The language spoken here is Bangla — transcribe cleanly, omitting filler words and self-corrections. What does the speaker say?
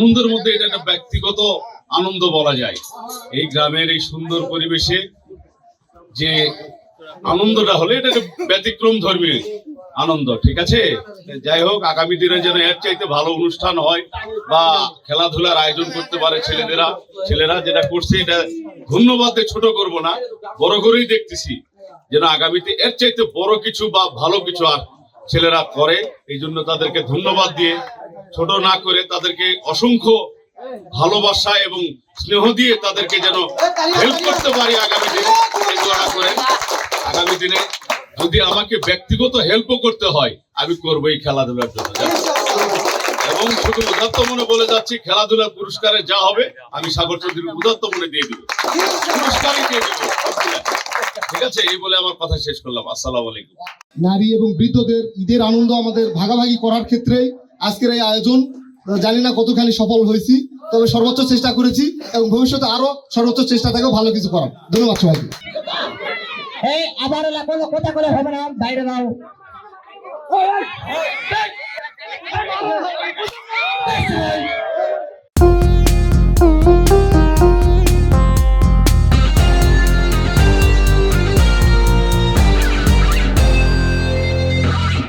আনন্দের মধ্যে এটা একটা ব্যক্তিগত আনন্দ বলা যায়। এই গ্রামের এই সুন্দর পরিবেশে যে আনন্দটা হলে এটা ব্যতিক্রম ধর্মী আনন্দ, ঠিক আছে। যাই হোক, আগামী দিনে যেন এর চাইতে ভালো অনুষ্ঠান হয় বা খেলাধুলার আয়োজন করতে পারে ছেলেরা যেটা করছে এটা ধন্যবাদ ছোট করব না, বড় করেই দেখতেছি যেন আগামীতে এর চাইতে বড় কিছু বা ভালো কিছু আর ছেলেরা করে। এই জন্য তাদেরকে ধন্যবাদ দিয়ে ছোট না করে তাদেরকে অসংখ্য ভালোবাসা এবং স্নেহ দিয়ে তাদেরকে যেন হেল্প করতে পারি আগামী দিনে। আগামী দিনে যদি আমাকে ব্যক্তিগত হেল্পও করতে হয় আমি করবো এই খেলাধুলার জন্য। এবং শুধু উদাত্ত মনে বলে যাচ্ছি, খেলাধুলার পুরস্কারে যা হবে আমি সাগর চৌধুরীর উদাত্ত মনে দিয়ে দিব, পুরস্কারই দিয়ে দিব। ঠিক আছে, এই বলে আমার কথা শেষ করলাম। আসসালামু আলাইকুম। নারী এবং বৃদ্ধদের ঈদের আনন্দ আমাদের ভাগাভাগি করার ক্ষেত্রে আজকের এই আয়োজন জানি না কতখানি সফল হয়েছি, তবে সর্বোচ্চ চেষ্টা করেছি এবং ভবিষ্যতে আরো সর্বোচ্চ চেষ্টা থাকবে ভালো কিছু করার। ধন্যবাদ সবাইকে। আবার কোনো কথা বলে হবে না, বাইরে দাও।